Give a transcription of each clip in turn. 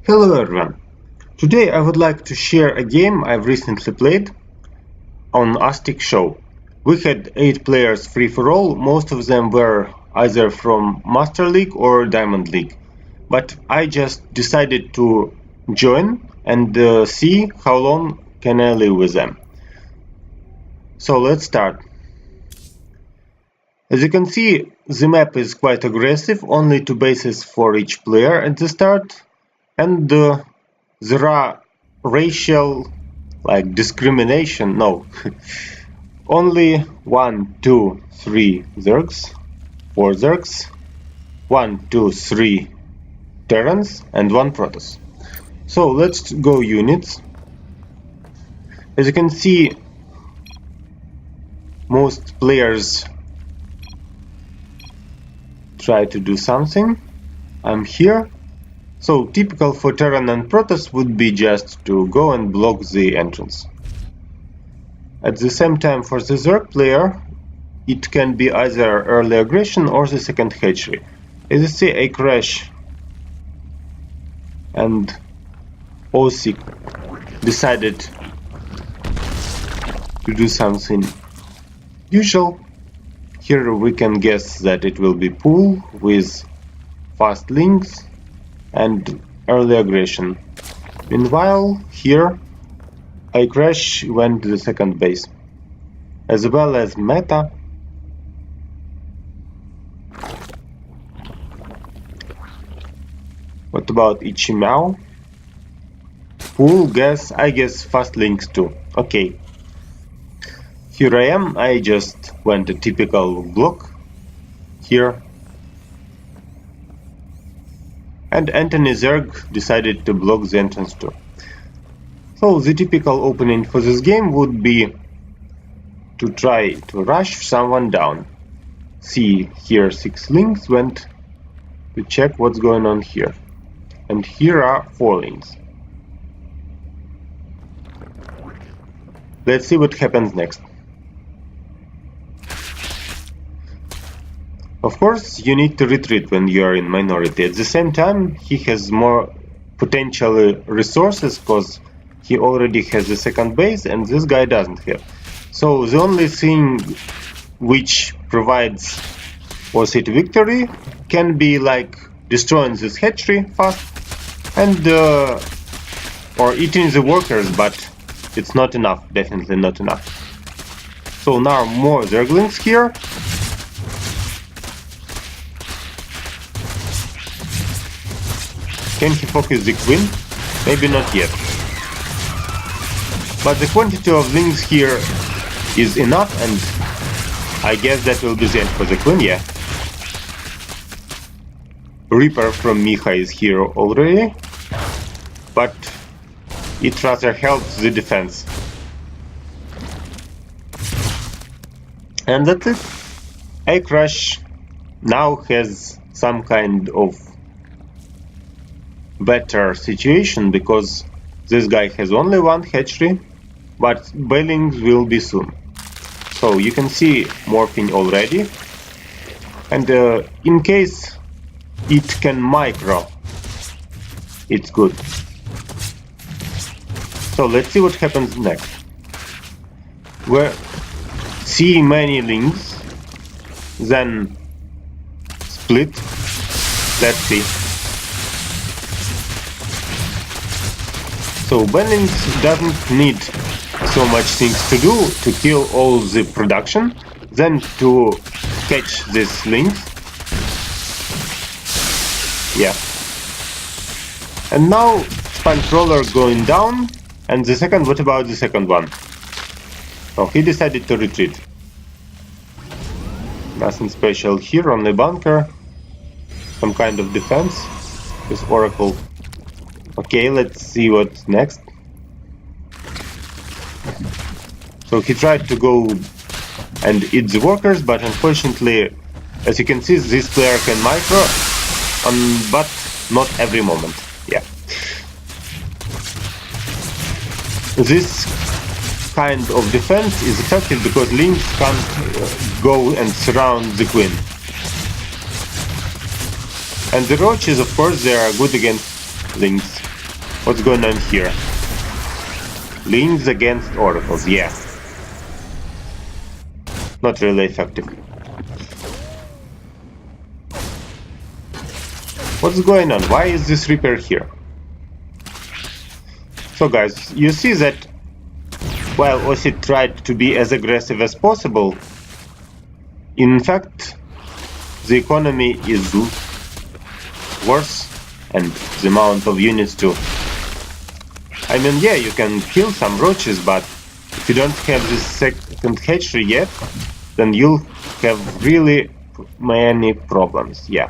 Hello everyone! Today I would like to share a game I've recently played on Astik show. We had 8 players free for all, most of them were either from Master League or Diamond League. But I just decided to join and see how long can I live with them. So let's start. As you can see, the map is quite aggressive, only 2 bases for each player at the start, and there are racial discrimination. No, only 1, 2, 3 Zergs, 4 Zergs, 1, 2, 3 Terrans, and 1 Protoss. So let's go units. As you can see, most players try to do something. I'm here. So typical for Terran and Protoss would be just to go and block the entrance. At the same time, for the Zerg player, it can be either early aggression or the second hatchery. As you see, I crash and Astik decided to do something usual. Here we can guess that it will be pool with fast links and early aggression. Meanwhile, here I crash went to the second base, as well as meta. What about Ichimao? Pool, guess, I guess fast links too. Okay. Here I am, I just went a typical block here. And Anthony Zerg decided to block the entrance too. So the typical opening for this game would be to try to rush someone down. See, here 6 links went to check what's going on here. And here are 4 links. Let's see what happens next. Of course, you need to retreat when you are in minority. At the same time, he has more potential resources because he already has the second base and this guy doesn't have. So the only thing which provides Astik victory can be like destroying this hatchery fast and or eating the workers, but it's not enough, definitely not enough. So now more Zerglings here. Can he focus the queen? Maybe not yet. But the quantity of links here is enough, and I guess that will be the end for the queen, yeah. Reaper from Miha is here already, but it rather helps the defense. And that's it. iCrush now has some kind of better situation because this guy has only 1 hatchery, but bailings will be soon. So you can see morphing already, and in case it can micro, it's good. So let's see what happens next. We see many links, then split. Let's see. So Bennings doesn't need so much things to do to kill all the production, then to catch these links. Yeah. And now Sponge Roller going down, and the second, what about the second one? Oh, he decided to retreat. Nothing special here, only bunker. Some kind of defense with Oracle. Okay, let's see what's next. So he tried to go and eat the workers, but unfortunately, as you can see, this player can micro, but not every moment. Yeah. This kind of defense is effective because links can't go and surround the queen. And the roaches, of course, they are good against links. What's going on here? Lings against oracles, yeah. Not really effective. What's going on? Why is this Reaper here? So guys, you see that while Ossit tried to be as aggressive as possible, in fact the economy is worse, and the amount of units too. I mean, yeah, you can kill some roaches, but if you don't have this second hatchery yet, then you'll have really many problems, yeah.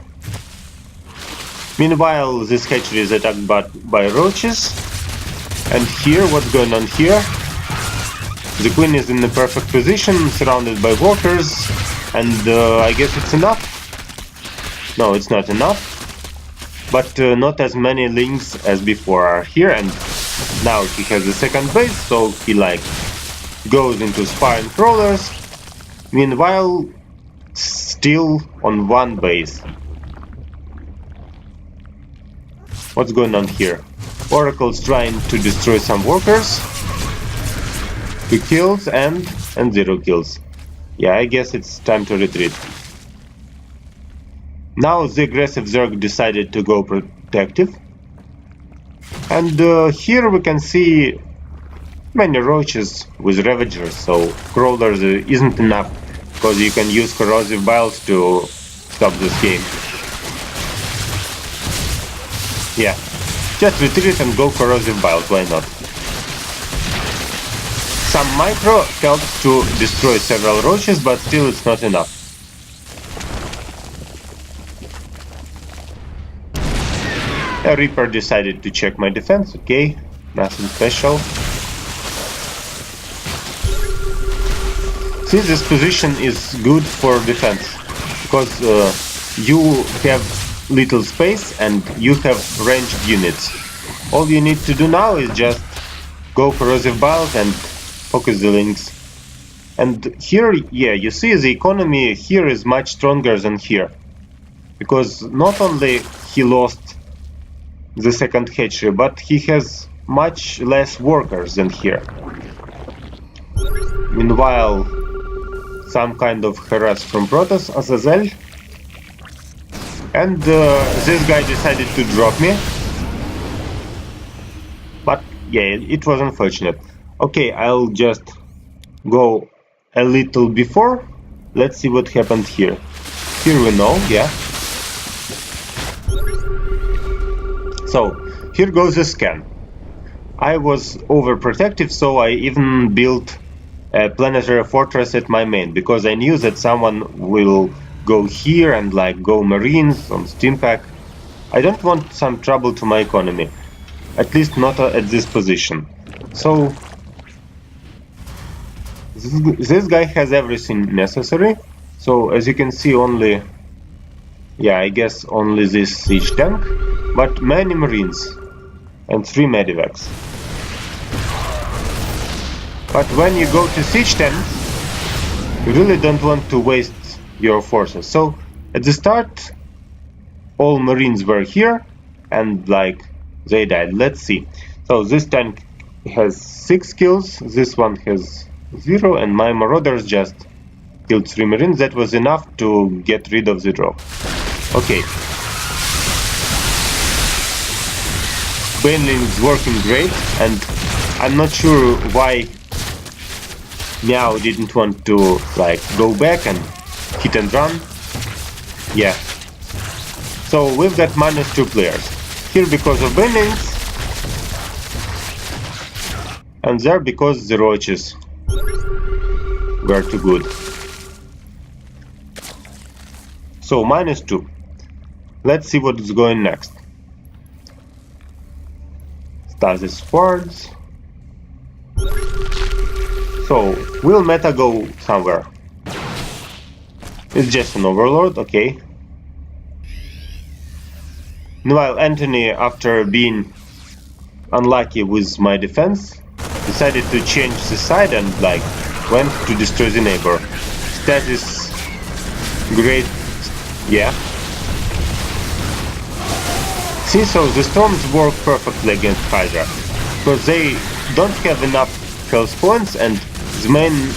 Meanwhile, this hatchery is attacked by roaches, and here, what's going on here? The queen is in the perfect position, surrounded by walkers, and I guess it's enough. No, it's not enough, but not as many lings as before are here, and now he has the second base, so he like goes into spire and crawlers. Meanwhile, still on one base. What's going on here? Oracle's trying to destroy some workers. 2 kills and 0 kills. Yeah, I guess it's time to retreat. Now the aggressive Zerg decided to go protective. And here we can see many roaches with Ravagers, so crawlers isn't enough, because you can use corrosive biles to stop this game. Yeah, just retreat and go corrosive biles, why not? Some micro helps to destroy several roaches, but still it's not enough. A Reaper decided to check my defense, okay, nothing special. See, this position is good for defense, because you have little space and you have ranged units. All you need to do now is just go corrosive biles and focus the links. And here, yeah, you see the economy here is much stronger than here, because not only he lost the second hatchery, but he has much less workers than here. Meanwhile, some kind of harass from Protoss, Azazel, and this guy decided to drop me. But yeah, it was unfortunate. Okay, I'll just go a little before. Let's see what happened here. Here we know, yeah. So, here goes the scan. I was overprotective, so I even built a planetary fortress at my main, because I knew that someone will go here and like go Marines on Steam Pack. I don't want some trouble to my economy, at least not at this position. So, this guy has everything necessary. So, as you can see, only, yeah, I guess only this siege tank, but many Marines and 3 medivacs. But when you go to siege tanks, you really don't want to waste your forces. So at the start, all Marines were here and like they died. Let's see. So this tank has 6 kills, this one has 0, and my Marauders just killed 3 Marines. That was enough to get rid of the drop. Okay. Baneling is working great, and I'm not sure why Meow didn't want to like go back and hit and run. Yeah. So we've got -2 players. Here because of Banelings, and there because the roaches were too good. So -2. Let's see what is going next. Stasis Swords. So, will meta go somewhere? It's just an overlord, okay. Meanwhile, Anthony, after being unlucky with my defense, decided to change the side and like went to destroy the neighbor. Stasis, great, yeah. See, so the storms work perfectly against Hydra, because they don't have enough health points, and the main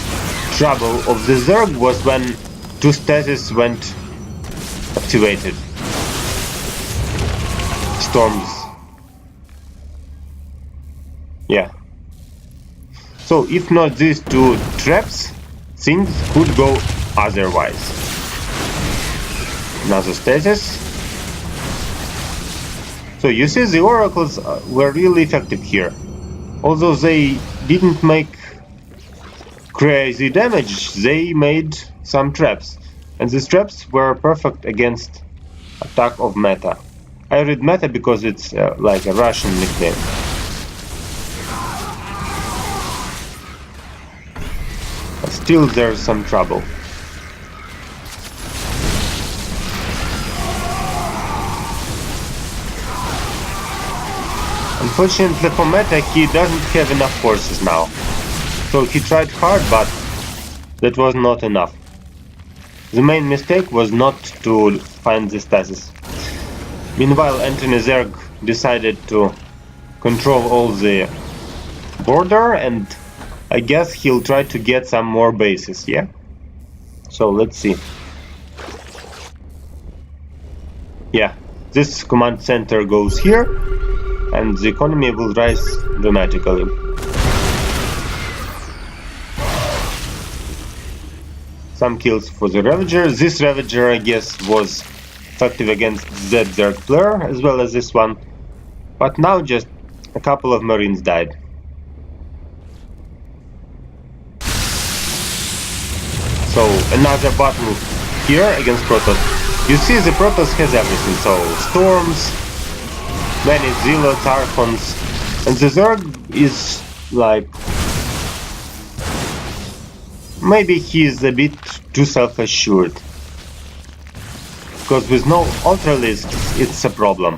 trouble of the Zerg was when two stasis went activated. Storms. Yeah. So if not these two traps, things could go otherwise. Another stasis. So you see, the oracles were really effective here. Although they didn't make crazy damage, they made some traps. And these traps were perfect against attack of meta. I read meta because it's like a Russian nickname. But still there's some trouble. Unfortunately for meta, he doesn't have enough forces now. So he tried hard, but that was not enough. The main mistake was not to find the stasis. Meanwhile, Anthony Zerg decided to control all the border, and I guess he'll try to get some more bases, yeah? So let's see. Yeah, this command center goes here, and the economy will rise dramatically. Some kills for the Ravager. This Ravager, I guess, was effective against that Zerg player, as well as this one. But now just a couple of Marines died. So another battle here against Protoss. You see, the Protoss has everything. So storms, many zealots, archons, and the Zerg is like, maybe he's a bit too self-assured. Because with no ultralists, it's a problem.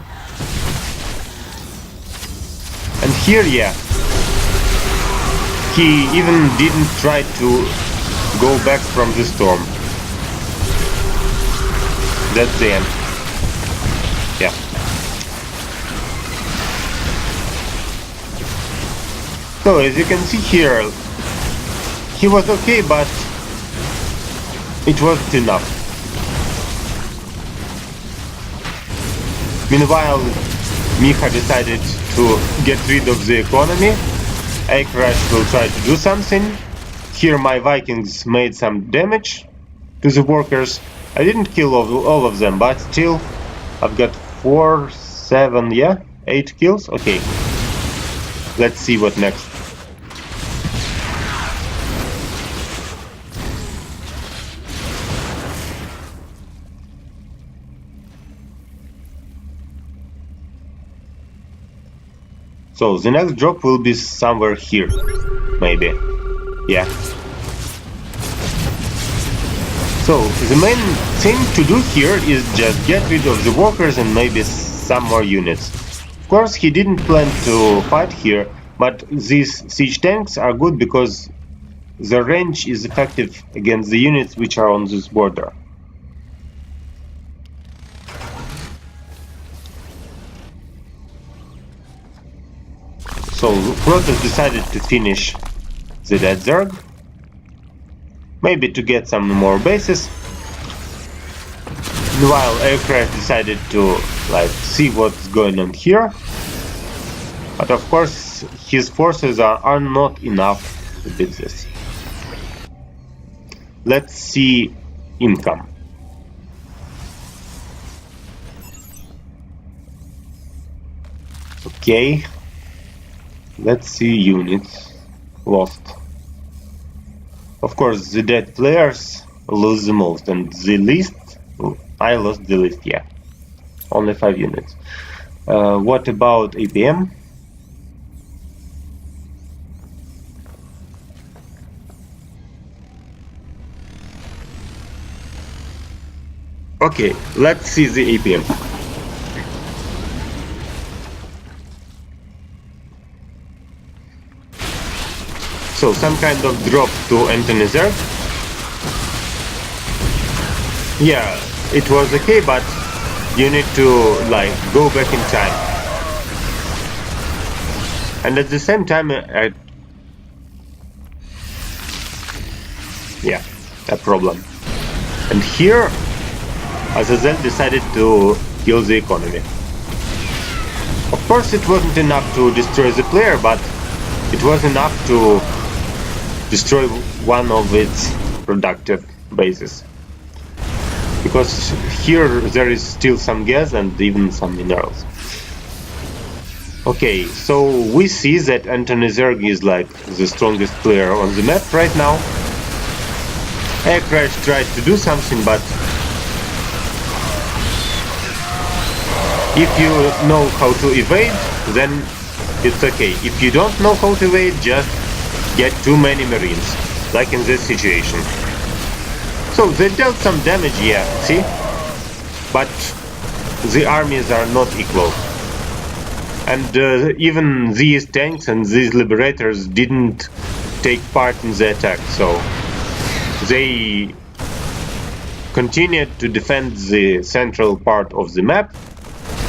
And here, yeah, he even didn't try to go back from the storm. That's the end. Yeah. So as you can see here, he was okay, but it wasn't enough. Meanwhile, Miha decided to get rid of the economy. Crash will try to do something. Here my Vikings made some damage to the workers. I didn't kill all of them, but still I've got 4, 7, yeah, 8 kills. Okay, let's see what next. So the next drop will be somewhere here, maybe. Yeah. So the main thing to do here is just get rid of the workers and maybe some more units. Of course, he didn't plan to fight here, but these siege tanks are good because the range is effective against the units which are on this border. So Protoss decided to finish the dead Zerg, maybe to get some more bases. Meanwhile, Aircraft decided to see what's going on here, but of course his forces are not enough to beat this. Let's see income. Okay. Let's see units lost. Of course, the dead players lose the most, and the least, I lost the least, yeah. Only 5 units. What about APM? Okay, let's see the APM. So some kind of drop to Anthony Zerg. Yeah, it was okay, but you need to like go back in time. And at the same time, yeah, a problem. And here, Azazel decided to kill the economy. Of course, it wasn't enough to destroy the player, but it was enough to destroy one of its productive bases. Because here there is still some gas and even some minerals. Okay, so we see that Anthony Zerg is like the strongest player on the map right now. Aircrash tried to do something, but if you know how to evade, then it's okay. If you don't know how to evade, just get too many marines, like in this situation. So they dealt some damage, yeah, see? But the armies are not equal. And even these tanks and these liberators didn't take part in the attack, so they continued to defend the central part of the map,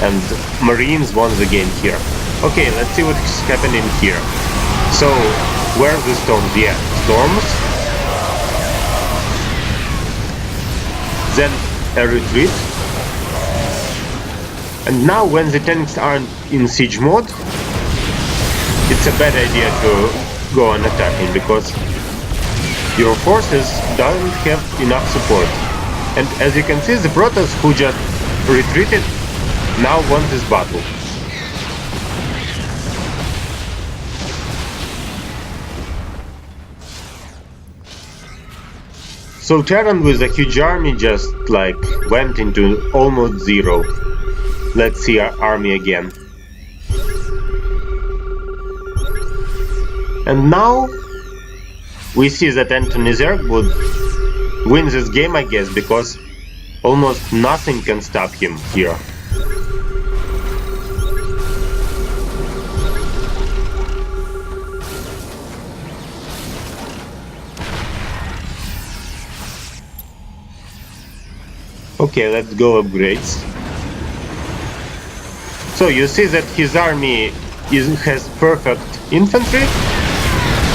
and Marines won the game here. Okay, let's see what's happening here. So, where are the storms? Yeah, storms. Then a retreat. And now when the tanks aren't in siege mode, it's a bad idea to go on attacking, because your forces don't have enough support. And as you can see, the Protoss who just retreated now won this battle. So Terran with a huge army just like went into almost zero. Let's see our army again. And now we see that Anthony Zerg would win this game, I guess, because almost nothing can stop him here. Okay, let's go upgrades. So you see that his army has perfect infantry,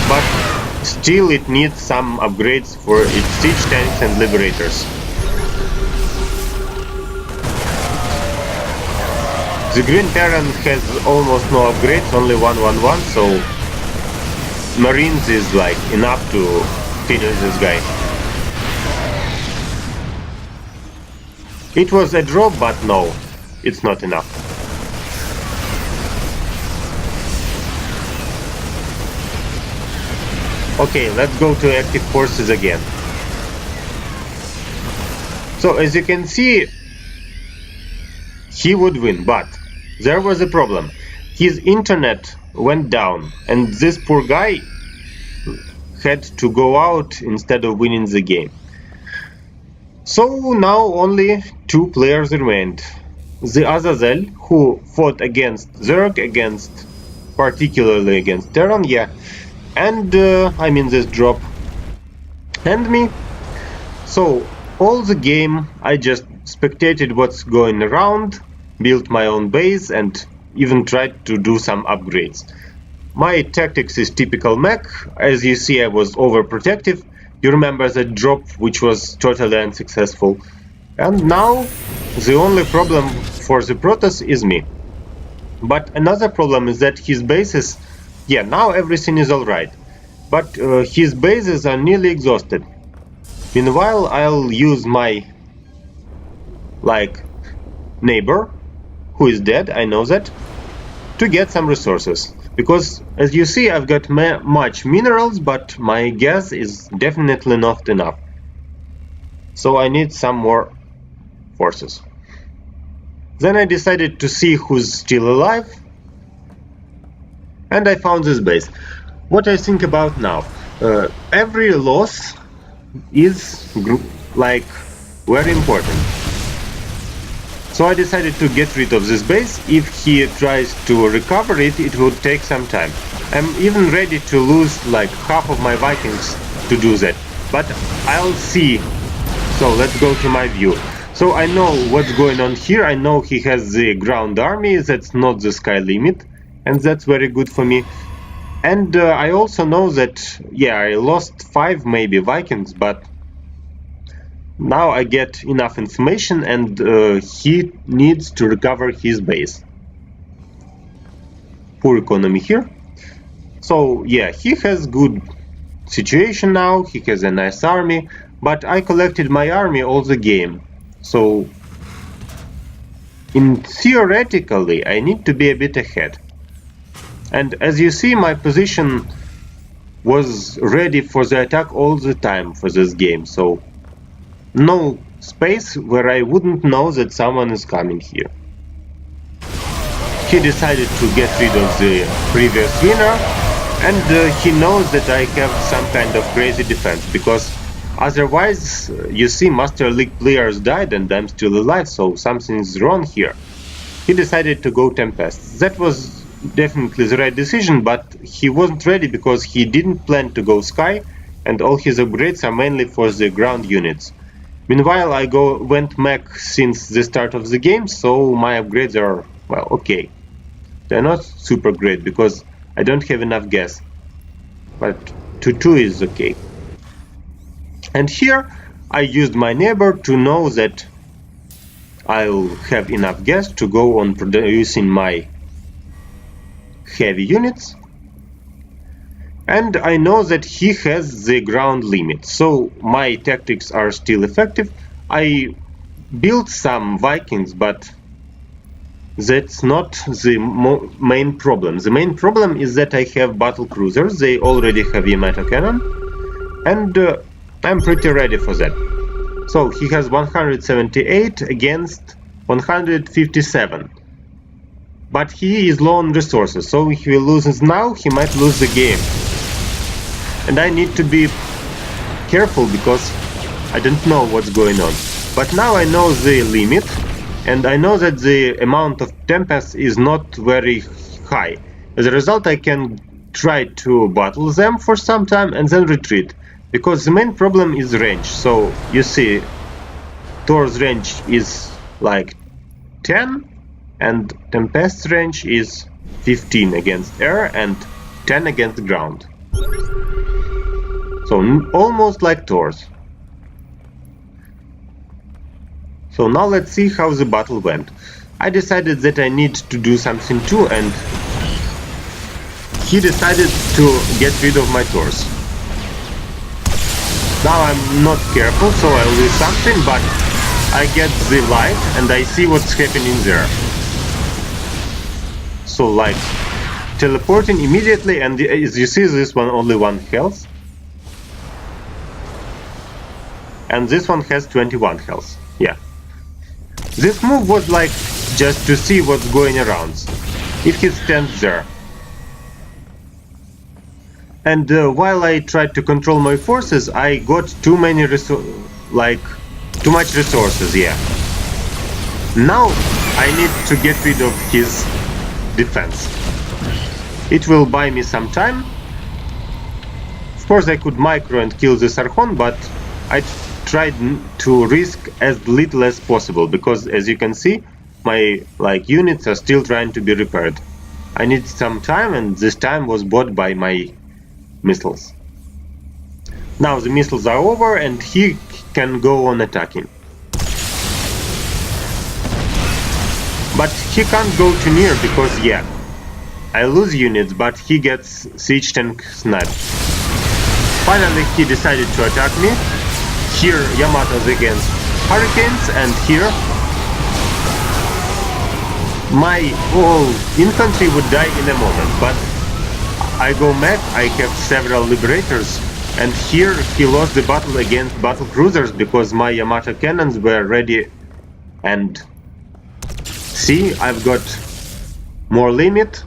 but still it needs some upgrades for its siege tanks and liberators. The Green Terran has almost no upgrades, only 111, so Marines is like enough to finish this guy. It was a drop, but no, it's not enough. Okay, let's go to active forces again. So as you can see, he would win, but there was a problem. His internet went down, and this poor guy had to go out instead of winning the game. So now only 2 players remained. The Azazel, who fought against Zerg, particularly against Terran, yeah, and I mean this drop, and me. So all the game I just spectated what's going around, built my own base, and even tried to do some upgrades. My tactics is typical mech. As you see, I was overprotective. You remember that drop, which was totally unsuccessful. And now the only problem for the Protoss is me. But another problem is that his bases, yeah, now everything is alright, but his bases are nearly exhausted. Meanwhile, I'll use my neighbor, who is dead, I know that, to get some resources. Because as you see, I've got much minerals, but my gas is definitely not enough. So I need some more forces. Then I decided to see who's still alive, and I found this base. What I think about now, every loss is very important. So I decided to get rid of this base. If he tries to recover it, it will take some time. I'm even ready to lose half of my Vikings to do that. But I'll see. So let's go to my view. So I know what's going on here. I know he has the ground army, that's not the sky limit, and that's very good for me. And I also know that, yeah, I lost 5 maybe Vikings, but now I get enough information, and he needs to recover his base. Poor economy here. So yeah, he has good situation now, he has a nice army, but I collected my army all the game. So theoretically I need to be a bit ahead. And as you see, my position was ready for the attack all the time for this game, so no space where I wouldn't know that someone is coming here. He decided to get rid of the previous winner, and he knows that I have some kind of crazy defense, because otherwise, you see, Master League players died and I'm still alive, so something is wrong here. He decided to go Tempest. That was definitely the right decision, but he wasn't ready because he didn't plan to go Sky, and all his upgrades are mainly for the ground units. Meanwhile, I went mech since the start of the game, so my upgrades are, well, okay. They're not super great because I don't have enough gas, but 2-2 is okay. And here I used my neighbor to know that I'll have enough gas to go on producing my heavy units, and I know that he has the ground limit, so my tactics are still effective. I built some Vikings, but that's not the main problem. The main problem is that I have battle cruisers, they already have Yamato cannon, and I'm pretty ready for that. So he has 178 against 157. But he is low on resources, so if he loses now, he might lose the game. And I need to be careful because I don't know what's going on. But now I know the limit, and I know that the amount of Tempest is not very high. As a result, I can try to battle them for some time and then retreat, because the main problem is range. So you see, Thor's range is like 10, and Tempest's range is 15 against air and 10 against ground. So almost like Thor's. So now let's see how the battle went. I decided that I need to do something too, and he decided to get rid of my Thors. Now I'm not careful, so I'll do something, but I get the light and I see what's happening there. So like teleporting immediately, and as you see, this one only 1 health. And this one has 21 health. Yeah. This move was like just to see what's going around, if he stands there. And while I tried to control my forces, I got too much resources, yeah. Now I need to get rid of his defense. It will buy me some time. Of course I could micro and kill this Archon, but I tried to risk as little as possible, because as you can see, my units are still trying to be repaired. I need some time, and this time was bought by my missiles. Now the missiles are over and he can go on attacking. But he can't go too near because, yeah, I lose units, but he gets siege tank sniped. Finally he decided to attack me. Here Yamato's against hurricanes, and here my whole infantry would die in a moment, but I go mad, I have several liberators, and here he lost the battle against battle cruisers because my Yamato cannons were ready. And see, I've got more limit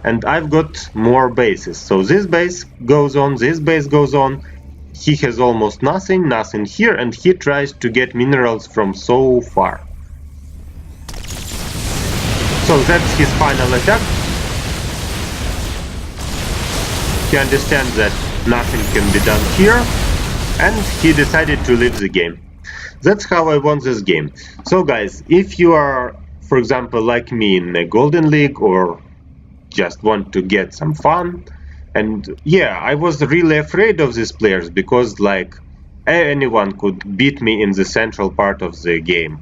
and I've got more bases. So this base goes on, this base goes on. He has almost nothing here, and he tries to get minerals from so far. So that's his final attack. He understands that nothing can be done here, and he decided to leave the game. That's how I won this game. So guys, if you are, for example, like me in a Golden League or just want to get some fun, and yeah, I was really afraid of these players because like anyone could beat me in the central part of the game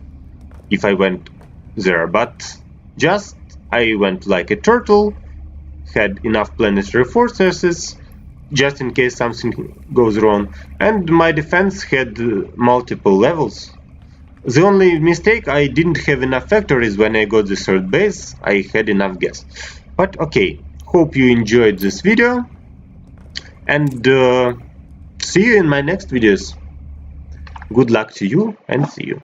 if I went there, but just I went like a turtle, had enough planetary forces just in case something goes wrong, and my defense had multiple levels. The only mistake, I didn't have enough factories when I got the third base. I had enough gas. But okay, hope you enjoyed this video, and see you in my next videos. Good luck to you, and see you.